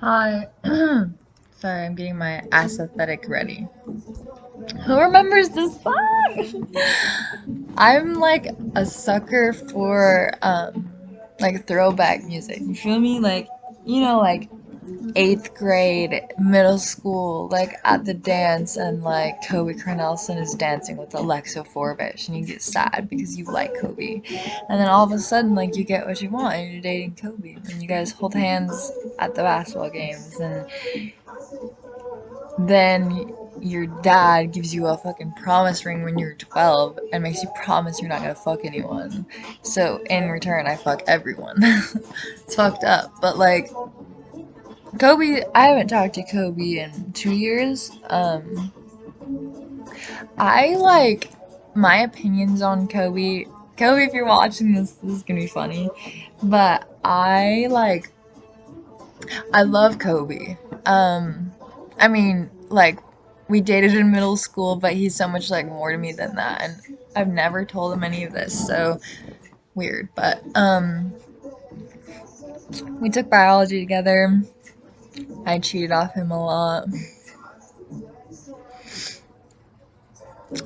Hi. Sorry, I'm getting my aesthetic ready. Who remembers this song? I'm like a sucker for like throwback music. You feel me? Like 8th grade, middle school, like at the dance and like Kobe Cornelson is dancing with Alexa Forbish and you get sad because you like Kobe. And then all of a sudden like you get what you want and you're dating Kobe and you guys hold hands at the basketball games and then your dad gives you a fucking promise ring when you're 12 and makes you promise you're not gonna fuck anyone. So in return, I fuck everyone. It's fucked up. But like, Kobe, I haven't talked to Kobe in 2 years. I like my opinions on Kobe. Kobe, if you're watching this is gonna be funny. But I love Kobe. I mean, like, we dated in middle school, but he's so much like more to me than that, and I've never told him any of this, so weird. But we took biology together. I cheated off him a lot.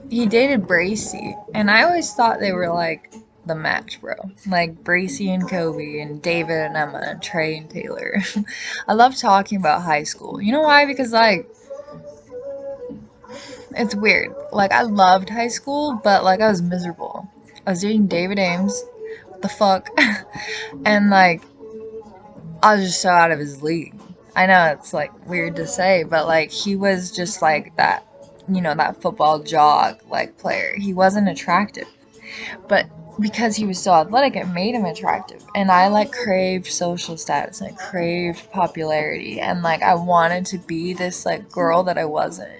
He dated Bracy, and I always thought they were like the match, bro. Like Bracy and Kobe, and David and Emma, and Trey and Taylor. I love talking about high school. You know why? Because like it's weird. Like, I loved high school, but, like, I was miserable. I was dating David Ames. What the fuck? And, like, I was just so out of his league. I know it's, like, weird to say, but, like, he was just, like, that football jog, like, player. He wasn't attractive. But because he was so athletic, it made him attractive. And I, like, craved social status. I craved popularity. And, like, I wanted to be this, like, girl that I wasn't.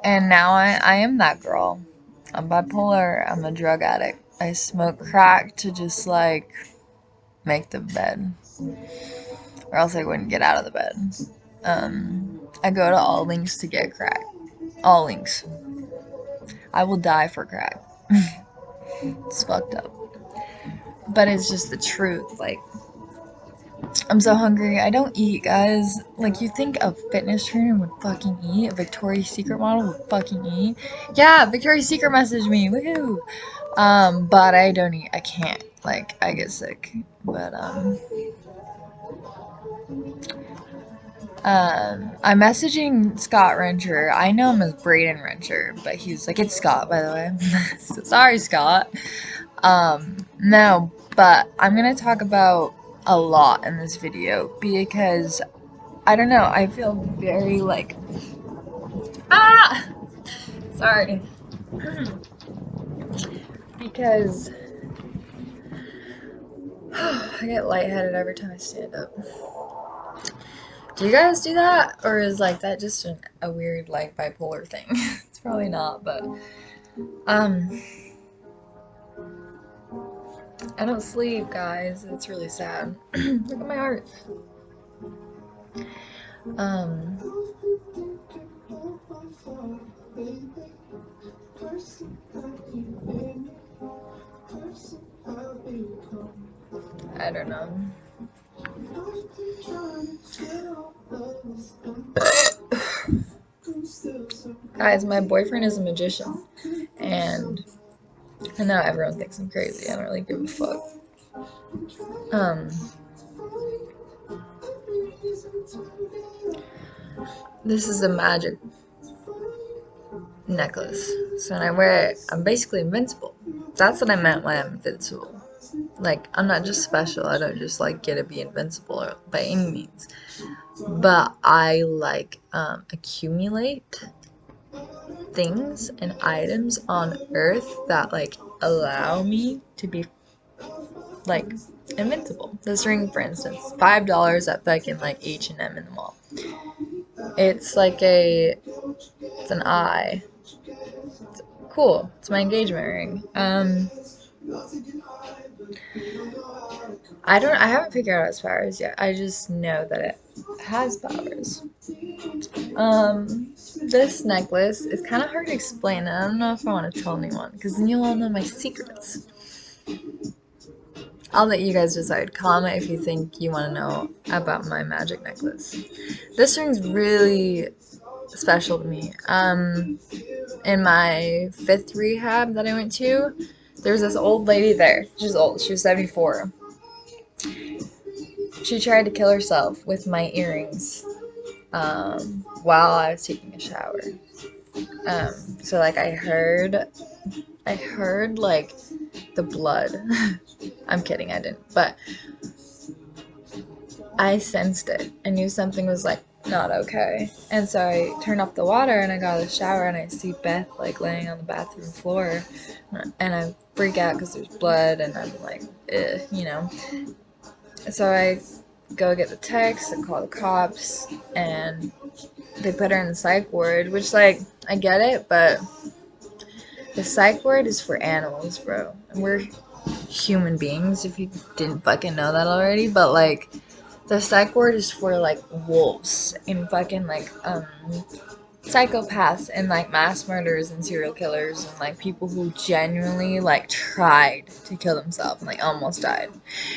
And now I am that girl. I'm bipolar. I'm a drug addict. I smoke crack to just like make the bed, or else I wouldn't get out of the bed. I go to all links to get crack. All links. I will die for crack. It's fucked up. But it's just the truth. Like, I'm so hungry. I don't eat, guys. Like, you think a fitness trainer would fucking eat? A Victoria's Secret model would fucking eat? Yeah, Victoria's Secret messaged me. Woohoo! But I don't eat. I can't. Like, I get sick. But, I'm messaging Scott Rencher. I know him as Braden Rencher, but he's like, it's Scott, by the way. So, sorry, Scott. No, but I'm gonna talk about a lot in this video because I don't know, I feel very like, ah! Sorry. Because I get lightheaded every time I stand up. Do you guys do that? Or is like that just a weird like bipolar thing? It's probably not, but um I don't sleep, guys. It's really sad. Look at my heart. Um I don't know. Guys, my boyfriend is a magician, and I know everyone thinks I'm crazy. I don't really give a fuck. Um, this is a magic necklace. So when I wear it, I'm basically invincible. That's what I meant when I'm invincible. Like, I'm not just special. I don't just like get to be invincible by any means. But I like accumulate things and items on Earth that like allow me to be like invincible. This ring, for instance, $5 at fucking like H&M in the mall. It's like it's an eye. It's cool. It's my engagement ring. I haven't figured out its powers yet. I just know that it has powers. This necklace is kind of hard to explain. I don't know if I want to tell anyone because then you'll all know my secrets. I'll let you guys decide. Comment if you think you want to know about my magic necklace. This ring's really special to me. In my 5th rehab that I went to, there was this old lady there. She's old. She was 74. She tried to kill herself with my earrings while I was taking a shower. So like I heard like the blood. I'm kidding, I didn't. But I sensed it. I knew something was like not okay. And so I turned off the water and I got out of the shower and I see Beth like laying on the bathroom floor and I freak out because there's blood and I'm like, ugh, you know. So I go get the text and call the cops and they put her in the psych ward, which like I get it, but the psych ward is for animals, bro. And we're human beings if you didn't fucking know that already, but like the psych ward is for like wolves and fucking like psychopaths and like mass murderers and serial killers and like people who genuinely like tried to kill themselves and like almost died.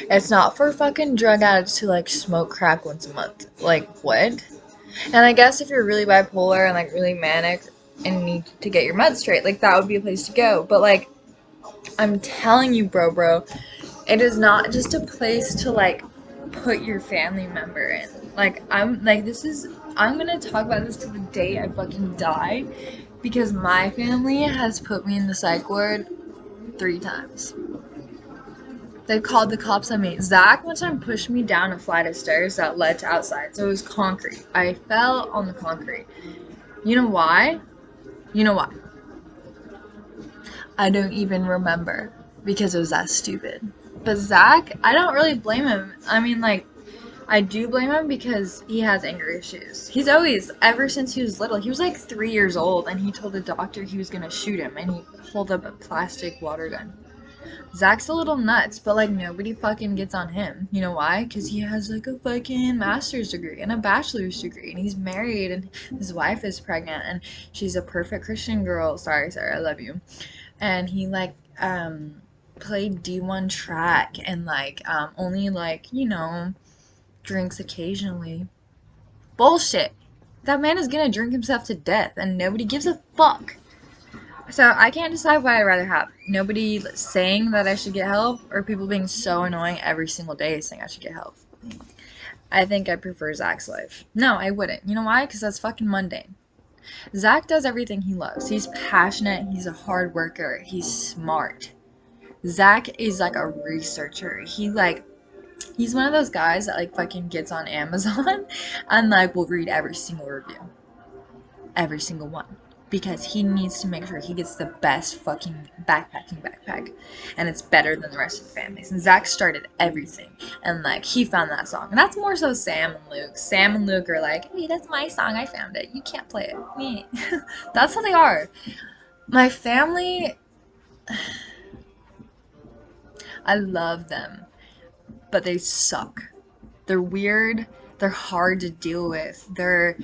It's not for fucking drug addicts who like smoke crack once a month. Like what? And I guess if you're really bipolar and like really manic and need to get your meds straight, like that would be a place to go. But like I'm telling you, bro, it is not just a place to like put your family member in. Like I'm gonna talk about this to the day I fucking die because my family has put me in the psych ward 3 times. They called the cops on me. Zach one time pushed me down a flight of stairs that led to outside, so it was concrete. I fell on the concrete. You know why? You know why? I don't even remember because it was that stupid. But Zach, I don't really blame him. I mean, like, I do blame him because he has anger issues. He's always, ever since he was little, he was like 3 years old and he told the doctor he was gonna shoot him and he pulled up a plastic water gun. Zach's a little nuts, but like nobody fucking gets on him. You know why? Because he has like a fucking master's degree and a bachelor's degree and he's married and his wife is pregnant and she's a perfect Christian girl. Sorry, Sarah, I love you. And he like played D1 track and like only like, you know, drinks occasionally. Bullshit. That man is gonna drink himself to death and nobody gives a fuck. So I can't decide what I'd rather have. Nobody saying that I should get help or people being so annoying every single day saying I should get help. I think I prefer Zach's life. No, I wouldn't. You know why? Because that's fucking mundane. Zach does everything he loves. He's passionate, he's a hard worker, he's smart. Zach is like a researcher. He's one of those guys that like fucking gets on Amazon and like will read every single review. Every single one. Because he needs to make sure he gets the best fucking backpack. And it's better than the rest of the families. And Zach started everything. And like he found that song. And that's more so Sam and Luke. Sam and Luke are like, hey, that's my song, I found it. You can't play it. That's how they are. My family, I love them. But they suck. They're weird. They're hard to deal with. They're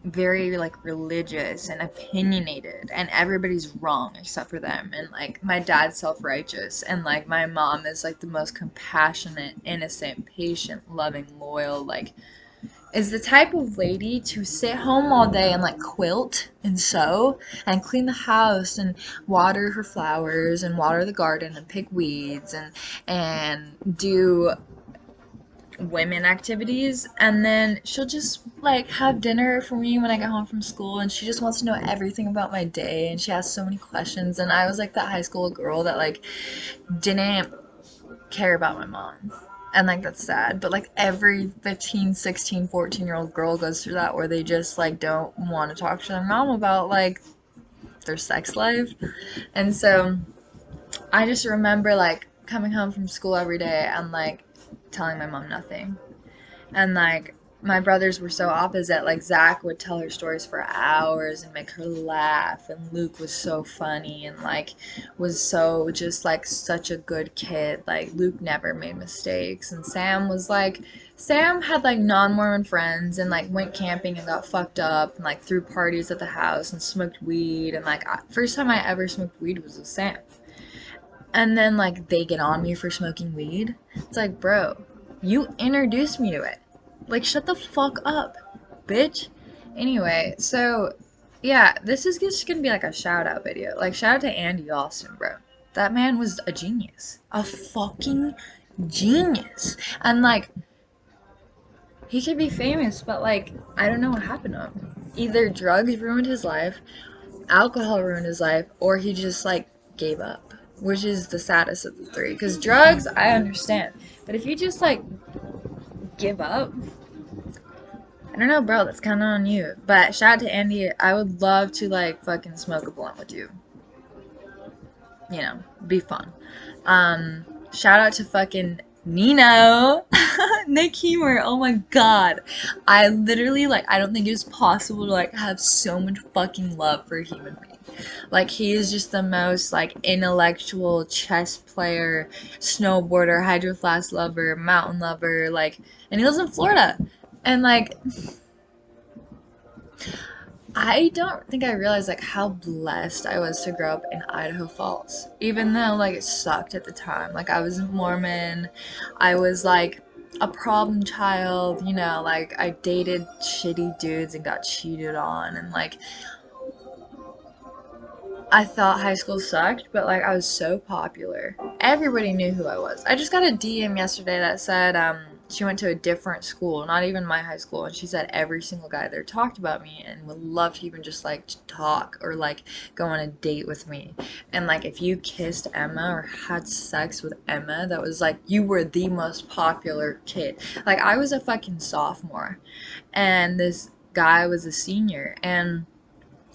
very like religious and opinionated and everybody's wrong except for them, and like my dad's self-righteous and like my mom is like the most compassionate, innocent, patient, loving, loyal, like is the type of lady to sit home all day and like quilt and sew and clean the house and water her flowers and water the garden and pick weeds and do women activities, and then she'll just like have dinner for me when I get home from school, and she just wants to know everything about my day and she has so many questions. And I was like that high school girl that like didn't care about my mom, and like that's sad, but like every 15, 16, 14-year-old girl goes through that where they just like don't want to talk to their mom about like their sex life. And so I just remember like coming home from school every day and like telling my mom nothing. And like my brothers were so opposite. Like Zach would tell her stories for hours and make her laugh, and Luke was so funny and like was so just like such a good kid. Like Luke never made mistakes, and Sam had like non-Mormon friends and like went camping and got fucked up and like threw parties at the house and smoked weed, and like first time I ever smoked weed was with Sam. And then like they get on me for smoking weed. It's like, bro, you introduced me to it. Like, shut the fuck up, bitch. Anyway, so yeah, this is just gonna be like a shout out video. Like, shout out to Andy Austin, bro. That man was a genius. A fucking genius. And like, he could be famous, but like, I don't know what happened to him. Either drugs ruined his life, alcohol ruined his life, or he just like gave up, which is the saddest of the three. Because drugs, I understand, but if you just like give up, I don't know, bro, that's kind of on you. But shout out to Andy. I would love to like fucking smoke a blunt with you. You know, be fun. Shout out to fucking Nino. Nick Humor. Oh my god. I literally like I don't think it's possible to like have so much fucking love for a human being. Like he is just the most like intellectual chess player, snowboarder, hydro flask lover, mountain lover, like and he lives in Florida. And like I don't think I realized like how blessed I was to grow up in Idaho Falls. Even though like it sucked at the time. Like I was Mormon. I was like a problem child, you know, like I dated shitty dudes and got cheated on and like I thought high school sucked, but like I was so popular. Everybody knew who I was. I just got a DM yesterday that said she went to a different school, not even my high school, and she said every single guy there talked about me and would love to even just like talk or like go on a date with me. And like if you kissed Emma or had sex with Emma, that was like you were the most popular kid. Like I was a fucking sophomore and this guy was a senior and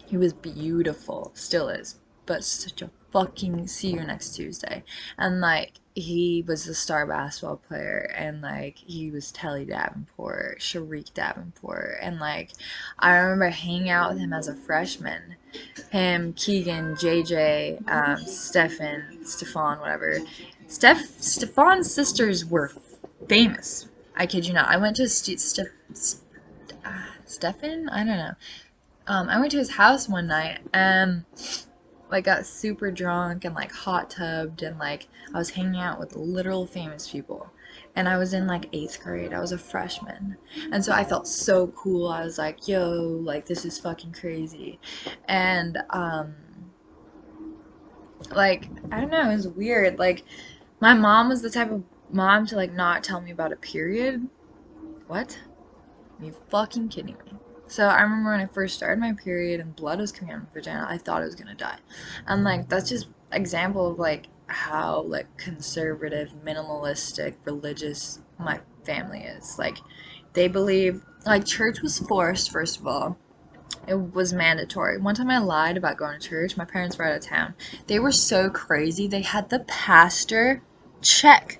he was beautiful, still is, but such a fucking see you next Tuesday. And like he was a star basketball player and like he was Telly Davenport, Sharik Davenport, and like I remember hanging out with him as a freshman. Him, Keegan, JJ, Stefan, whatever. Stefan's sisters were famous. I kid you not. I went to Stefan? I don't know. I went to his house one night and like got super drunk and like hot tubbed and like I was hanging out with literal famous people. And I was in like 8th grade. I was a freshman. And so I felt so cool. I was like, yo, like this is fucking crazy. And like I don't know, it was weird. Like my mom was the type of mom to like not tell me about a period. What? Are you fucking kidding me? So I remember when I first started my period and blood was coming out of my vagina, I thought I was gonna die. And like that's just example of like how like conservative, minimalistic, religious my family is. Like they believe like church was forced, first of all. It was mandatory. One time I lied about going to church. My parents were out of town. They were so crazy. They had the pastor check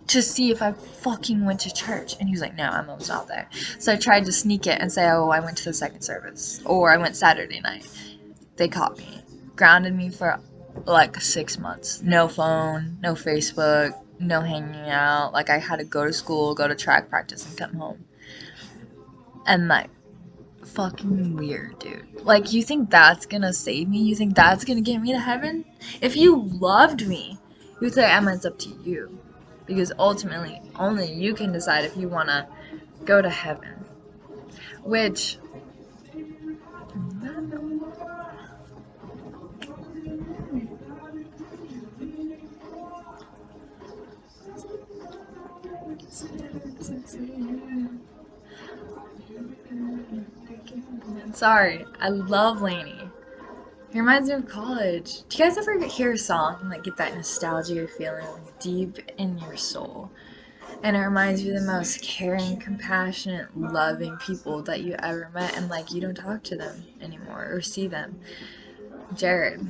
to see if I fucking went to church. And he was like, no, I'm almost not there. So I tried to sneak it and say, oh, I went to the second service. Or I went Saturday night. They caught me. Grounded me for like 6 months. No phone, no Facebook, no hanging out. Like I had to go to school, go to track practice, and come home. And like, fucking weird, dude. Like, you think that's gonna save me? You think that's gonna get me to heaven? If you loved me, you would say, Emma, it's up to you. Because ultimately, only you can decide if you wanna go to heaven. Which, sorry, I love Lainey. He reminds me of college. Do you guys ever hear a song and like get that nostalgia feeling like, deep in your soul? And it reminds you of the most caring, compassionate, loving people that you ever met, and like you don't talk to them anymore or see them. Jared.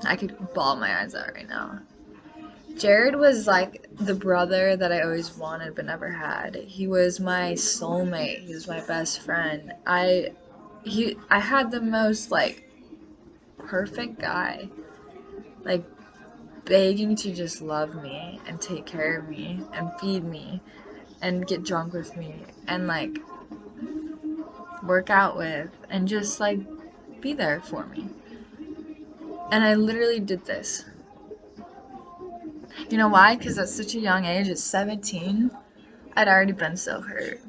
I could bawl my eyes out right now. Jared was like the brother that I always wanted but never had. He was my soulmate. He was my best friend. I had the most like perfect guy. Like begging to just love me and take care of me and feed me and get drunk with me and like work out with and just like be there for me. And I literally did this. You know why? Because at such a young age, at 17, I'd already been so hurt.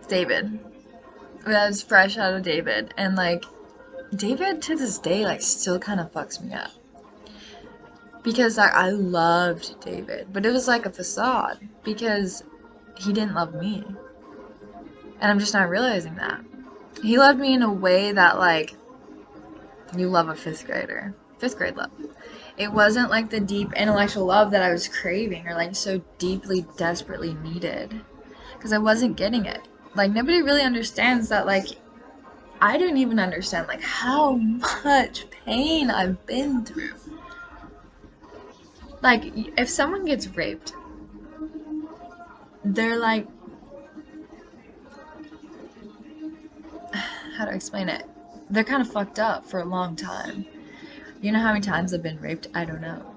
David. I was fresh out of David, and like David to this day like still kind of fucks me up because like I loved David, but it was like a facade because he didn't love me, and I'm just not realizing that. He loved me in a way that like you love a fifth grader, fifth grade love. It wasn't like the deep intellectual love that I was craving or like so deeply, desperately needed because I wasn't getting it. Like nobody really understands that like I don't even understand like how much pain I've been through. Like if someone gets raped, they're like how do I explain it? They're kind of fucked up for a long time. You know how many times I've been raped? I don't know.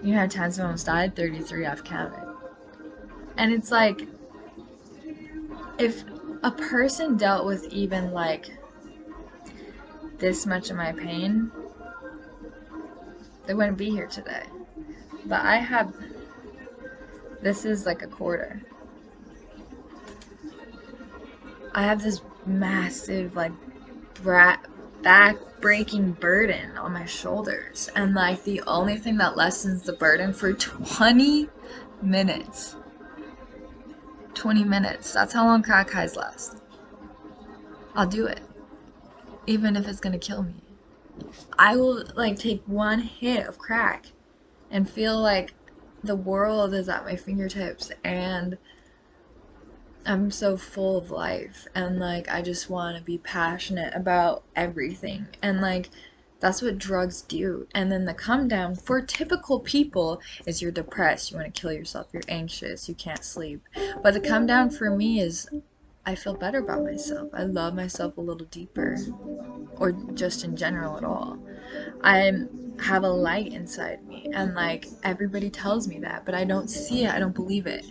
You know how many times I've almost died? 33, I've counted. And it's like if a person dealt with even like this much of my pain, they wouldn't be here today. But I have, this is like a quarter. I have this massive like back breaking burden on my shoulders, and like the only thing that lessens the burden for 20 minutes 20 minutes, that's how long crack highs last. I'll do it even if it's gonna kill me. I will like take one hit of crack and feel like the world is at my fingertips and I'm so full of life and like I just want to be passionate about everything and like that's what drugs do. And then the come down for typical people is you're depressed, you want to kill yourself, you're anxious, you can't sleep. But the come down for me is I feel better about myself. I love myself a little deeper or just in general at all. I have a light inside me and like everybody tells me that, but I don't see it, I don't believe it.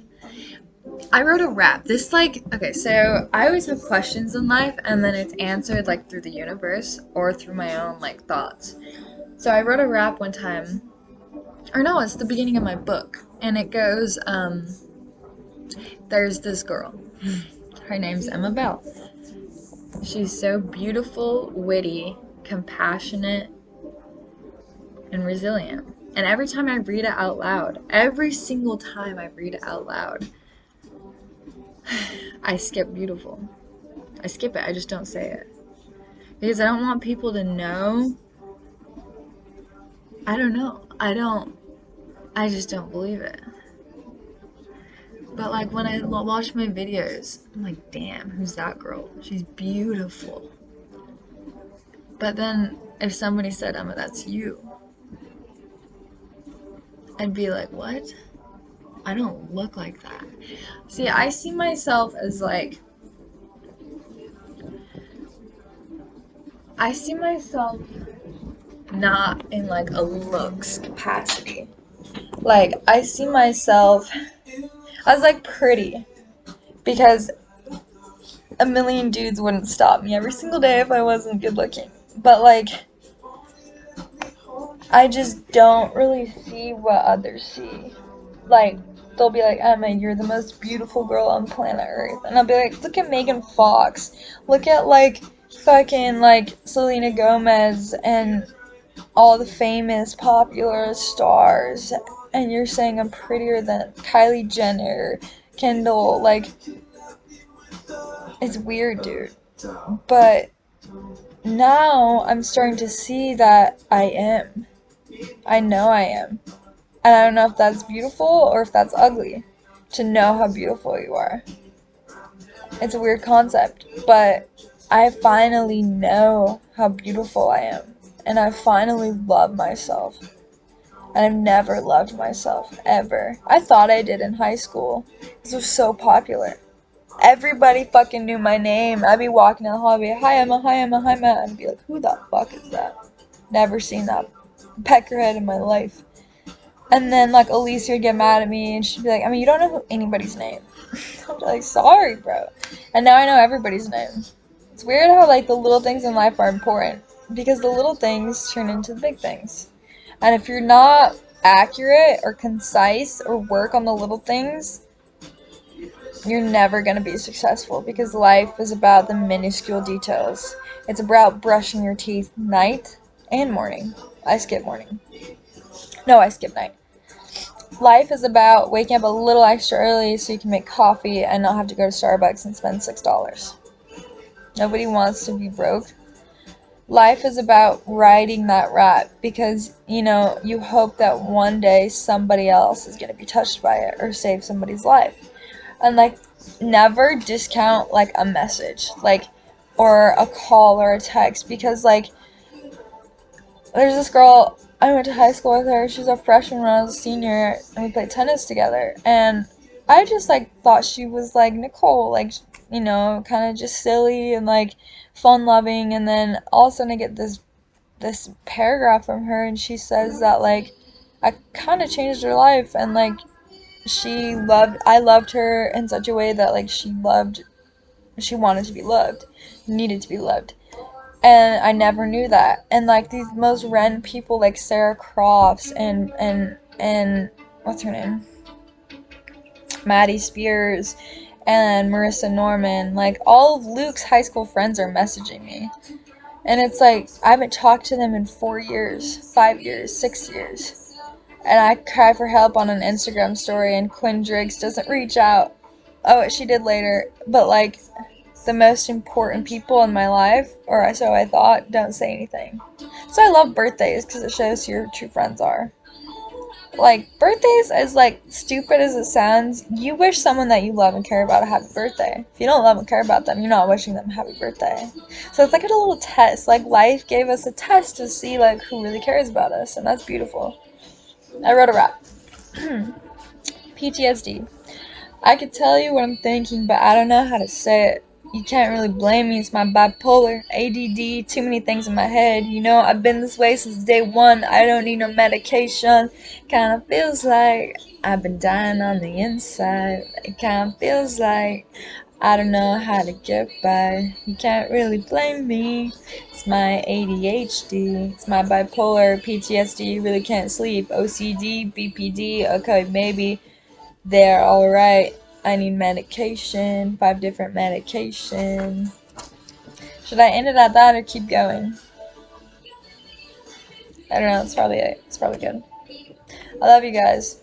I wrote a rap. This like okay, so I always have questions in life and then it's answered like through the universe or through my own like thoughts. So I wrote a rap one time. Or no, it's the beginning of my book. And it goes, there's this girl. Her name's Emma Bell. She's so beautiful, witty, compassionate, and resilient. And every time I read it out loud, every single time I read it out loud, I skip beautiful. I skip it, I just don't say it. Because I don't want people to know. I don't know. I just don't believe it. But like when I watch my videos, I'm like, damn, who's that girl? She's beautiful. But then if somebody said, Emma, that's you, I'd be like, what? I don't look like that. See, I see myself as like, I see myself not in like a looks capacity. Like, I see myself as like pretty because a million dudes wouldn't stop me every single day if I wasn't good looking. But like, I just don't really see what others see. Like, they'll be like, Emma, you're the most beautiful girl on planet Earth. And I'll be like, look at Megan Fox. Look at, like, fucking, like, Selena Gomez and all the famous, popular stars. And you're saying I'm prettier than Kylie Jenner, Kendall. Like, it's weird, dude. But now I'm starting to see that I am. I know I am. And I don't know if that's beautiful or if that's ugly. To know how beautiful you are. It's a weird concept, but I finally know how beautiful I am. And I finally love myself. And I've never loved myself, ever. I thought I did in high school. This was so popular. Everybody fucking knew my name. I'd be walking down the hall, I'd be like, hi Emma, hi Emma, hi Emma. And I'd be like, who the fuck is that? Never seen that peckerhead in my life. And then, like, Alicia would get mad at me, and she'd be like, I mean, you don't know anybody's name. I'm like, sorry, bro. And now I know everybody's name. It's weird how, like, the little things in life are important. Because the little things turn into the big things. And if you're not accurate or concise or work on the little things, you're never going to be successful, because life is about the minuscule details. It's about brushing your teeth night and morning. I skip morning. No, I skip night. Life is about waking up a little extra early so you can make coffee and not have to go to Starbucks and spend $6. Nobody wants to be broke. Life is about riding that rat, because, you hope that one day somebody else is going to be touched by it or save somebody's life. And, like, never discount, like, a message, like, or a call or a text, because, like, there's this girl, I went to high school with her. She's a freshman when I was a senior, and we played tennis together. And I just, like, thought she was, like, Nicole, like, kind of just silly and, like, fun-loving. And then all of a sudden I get this paragraph from her, and she says that, like, I kind of changed her life, and, like, I loved her in such a way that, like, she wanted to be loved, needed to be loved. And I never knew that. And, like, these most random people, like Sarah Crofts and what's her name? Maddie Spears and Marissa Norman, like, all of Luke's high school friends are messaging me. And it's like, I haven't talked to them in 4 years, 5 years, 6 years. And I cry for help on an Instagram story, and Quinn Driggs doesn't reach out. Oh, she did later. But, like, the most important people in my life, or so I thought, don't say anything. So I love birthdays, because it shows who your true friends are. Like, birthdays, as, like, stupid as it sounds, you wish someone that you love and care about a happy birthday. If you don't love and care about them, you're not wishing them a happy birthday. So it's like a little test. Like, life gave us a test to see, like, who really cares about us, and that's beautiful. I wrote a rap. PTSD. I could tell you what I'm thinking, but I don't know how to say it. You can't really blame me, it's my bipolar, ADD, too many things in my head. I've been this way since day one, I don't need no medication. Kinda feels like I've been dying on the inside. It kinda feels like I don't know how to get by. You can't really blame me. It's my ADHD, it's my bipolar, PTSD, really can't sleep, OCD, BPD, okay, maybe. They're alright. I need medication. 5 different medication. Should I end it at that or keep going? I don't know. It's probably it. It's probably good. I love you guys.